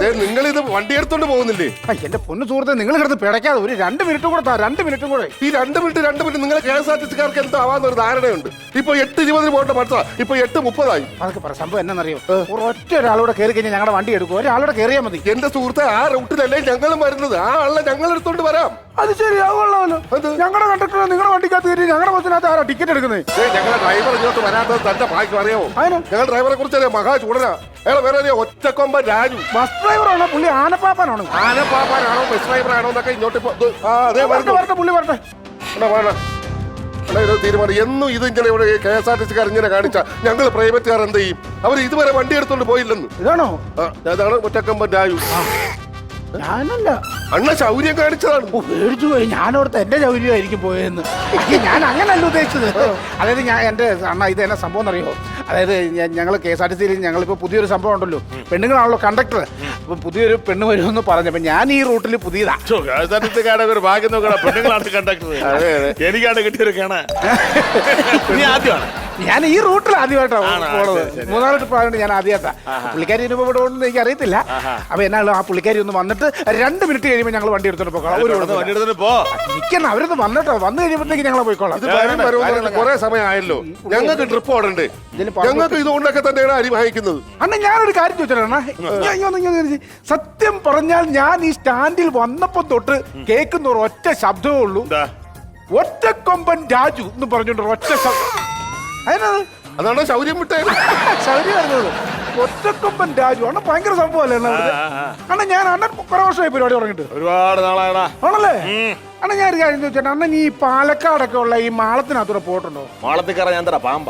നിങ്ങൾ ഇത് വണ്ടി എടുത്തോണ്ട് പോകുന്നില്ലേ? എന്റെ പൊന്നു സുഹൃത്തെ, നിങ്ങൾ കിടന്ന് പിടയ്ക്കാതെ ഒരു 2 മിനിറ്റ് കൂടെ 2 മിനിറ്റും കൂടെ. ഈ 2 മിനിറ്റ് നിങ്ങൾ KSRTC-കാർക്ക് എന്തോ ആവാന്ന് ഒരു ധാരണയുണ്ട്. ഇപ്പൊ 8:20 പോകേണ്ട മനസ്സാ, ഇപ്പൊ 8:30 അതൊക്കെ പറ. സംഭവം എന്നറിയോ, ഒറ്റ ഒരാളോടെ കയറി കഴിഞ്ഞാൽ ഞങ്ങളുടെ വണ്ടി എടുക്കും. ഒരാളോടെ കയറിയാൽ മതി. എന്റെ സുഹൃത്തെ, ആ റൂട്ടിലല്ലേ ഞങ്ങളും വരുന്നത്. ആ ആളെ ഞങ്ങൾ എടുത്തോണ്ട് വരാം. അത് ശരിയാവുള്ളല്ലോ. ഞങ്ങളുടെ കണ്ടക്ടർ നിങ്ങളുടെ വണ്ടിക്കകത്ത് കയറി ഞങ്ങളുടെ ബസ്സിനകത്ത് ആരാ ടിക്കറ്റ് എടുക്കുന്നത്? ഞങ്ങളുടെ ഡ്രൈവർ ഇങ്ങോട്ട് വരാത്തത് തന്റെ ഭാഗ്യം അറിയാമോ? ഞങ്ങൾ ഡ്രൈവറെ കുറിച്ച് അറിയാം, മഹാ ചൂടനാ. അയാളെ വേറെ അറിയാം, ഒറ്റക്കൊമ്പൻ രാജു. ബസ് ഡ്രൈവറാണോ പുള്ളി? ആനപ്പാപ്പാനാണോ? ആനപ്പാപ്പാനാണോ ബസ് ഡ്രൈവറാണോ എന്നൊക്കെ ഇങ്ങോട്ട് വരട്ടെ പുള്ളി വരട്ടെ. തീരുമാനം എന്നും ഇത് ഇങ്ങനെ ഇവിടെ KSRTC-കാർ ഇങ്ങനെ കാണിച്ച ഞങ്ങൾ പ്രൈവറ്റുകാർ എന്ത് ചെയ്യും? അവർ ഇതുവരെ വണ്ടി എടുത്തോണ്ട് പോയില്ലെന്ന്. ഇതാണോ? അതാണ് ഒറ്റക്കൊമ്പൻ രാജു. ഞാനല്ല, അണ്ണ ശൗര്യം കാണിച്ചതാണ്. പേടിച്ചു പോയി. ഞാനോടത്ത് എന്റെ ചൗര്യമായിരിക്കും പോയെന്ന്. ഞാൻ അങ്ങനല്ല ഉദ്ദേശിച്ചത്. അതായത് എന്റെ അണ്ണ ഇത് എന്നാ സംഭവം എന്നറിയോ? അതായത് ഞങ്ങൾ KSRTC-യിൽ ഞങ്ങളിപ്പോ പുതിയൊരു സംഭവം ഉണ്ടല്ലോ, പെണ്ണുങ്ങളാണല്ലോ കണ്ടക്ടർ. അപ്പൊ പുതിയൊരു പെണ്ണ് വരുമെന്ന് പറഞ്ഞപ്പോ ഞാൻ ഈ റൂട്ടിൽ പുതിയതാ. ഒരു ഭാഗ്യം നോക്കണം, പെണ്ണുങ്ങളാണ് കണ്ടക്ടർ. എനിക്കാണ് കിട്ടിയൊരു കാണാൻ. ഞാൻ ഈ റൂട്ടിൽ ആദ്യമായിട്ടാണ് പോണത്. 3-4 ട്രിപ്പ് ആയതുകൊണ്ട് ഞാൻ ആദ്യമായിട്ടാ. പുള്ളിക്കാരി ഇനിയിപ്പോ ഇവിടെ ഉണ്ടെന്ന് എനിക്ക് അറിയത്തില്ല. അപ്പൊ എന്നാലും ആ പുള്ളിക്കാരി ഒന്ന് വന്നിട്ട് 2 മിനിറ്റ് കഴിയുമ്പോൾ ഞങ്ങൾ വണ്ടി എടുത്തോണ്ട് പോകാം. നിൽക്കണം, അവരൊന്ന് വന്നിട്ടോ. വന്നു കഴിയുമ്പോഴത്തേക്ക് ഞങ്ങൾ പോയിക്കോളാം. കുറെ സമയമായല്ലോ, ഞങ്ങൾക്ക് ട്രിപ്പ് ഓടണ്ടേ? ഞങ്ങൾക്ക് ഇതുകൊണ്ടൊക്കെ തന്നെയാണ് അരി വാങ്ങിക്കുന്നത്. അണ്ണ ഞാനൊരു കാര്യം ചോദിച്ചാ, സത്യം പറഞ്ഞാൽ ഞാൻ ഈ സ്റ്റാൻഡിൽ വന്നപ്പോ തൊട്ട് കേൾക്കുന്ന ഒരു ഒറ്റ ശബ്ദമേ ഉള്ളൂ, ഒറ്റക്കൊമ്പൻ രാജു എന്ന് പറഞ്ഞോണ്ട് ഒറ്റ ശബ്ദം. അതിനത് അതാണ് ശൗര്യം വിട്ടേ. ശൗര്യം വരുന്നത് ഒറ്റക്കൊമ്പൻ രാജു ആണ്. ഭയങ്കര സംഭവമല്ലേ അണ്ണ? ഞാൻ അണ്ണൻ കുറെ വർഷമായി പരിപാടി തുടങ്ങിട്ട്. ഒരുപാട് നാളായടാ. ആണല്ലേ അണ്ണ? ഞാൻ ഒരു കാര്യം ചോദിച്ചേട്ടാ, അണ്ണൻ ഈ പാലക്കാടൊക്കെ ഉള്ള ഈ മാളത്തിനകത്തൂടെ പോയിട്ടുണ്ടോ? മാളത്തിൽ കയറാൻ ഞാൻ തരാം പാമ്പ.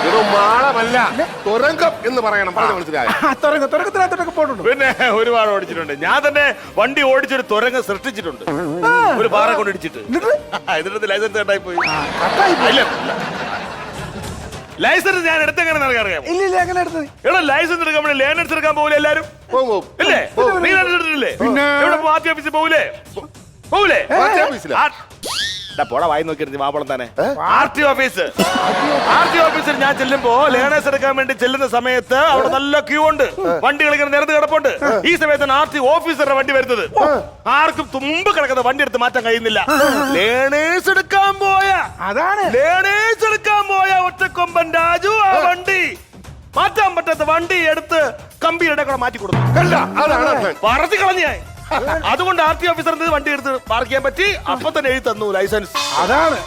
ഇത് മാളമല്ല, തുരങ്കം എന്ന് പറയണം. മനസ്സിലായോ? തുരങ്കത്തിനകത്തോട്ടൊക്കെ പോയിട്ടുണ്ടോ? പിന്നെ ഒരുപാട് ഓടിച്ചിട്ടുണ്ട്. ഞാൻ തന്നെ വണ്ടി ഓടിച്ചൊരു തുരങ്കം സൃഷ്ടിച്ചിട്ടുണ്ട്, ഒരു പാറ കൊണ്ട് ഇടിച്ചിട്ട്. ഇതിനകത്ത് ലൈസൻസ് കണ്ടായി പോയി. ലൈസൻസ് ഞാൻ എടുത്തെങ്ങനെ അറിയാം? ഇല്ല, അങ്ങനെ എടുത്തത്. എടാ ലൈസൻസ് എടുക്കാൻ വേണ്ടി ലേണേഴ്സ് എടുക്കാൻ പോകില്ല എല്ലാരും? ഇല്ലേ? നീ എടുത്തിട്ടില്ലേ? എവിടെ പാർട്ടി ഓഫീസിൽ പോകൂലേ? പോകൂലേ? പോടാ വായി നോക്കിയിരുന്നു മാപ്പളം തന്നെ. RTO ഓഫീസിൽ ഞാൻ ചെല്ലുമ്പോ ലേണേഴ്സ് എടുക്കാൻ വേണ്ടി ചെല്ലുന്ന സമയത്ത് അവിടെ നല്ല ക്യൂ ഉണ്ട്, വണ്ടികൾ ഇങ്ങനെ നിരന്ന് കിടപ്പുണ്ട്. ഈ സമയത്താണ് RTO ഓഫീസറുടെ വണ്ടി വരുന്നത്. ആർക്കും മുമ്പ് കിടക്കുന്ന വണ്ടി എടുത്ത് മാറ്റാൻ കഴിയുന്നില്ല. ലേണേഴ്സ് എടുക്കാൻ പോയ ഒറ്റക്കൊമ്പൻ രാജു ആ വണ്ടി മാറ്റാൻ പറ്റാത്ത വണ്ടി എടുത്ത് കമ്പിയുടെ കൂടെ മാറ്റി കൊടുത്തു. പറത്തി കളഞ്ഞായി. അതുകൊണ്ട് RTO ഓഫീസർ വണ്ടി എടുത്ത് പാർക്ക് ചെയ്യാൻ പറ്റി. അപ്പൊ തന്നെ എഴുതി തന്നു ലൈസൻസ്. അതാണ്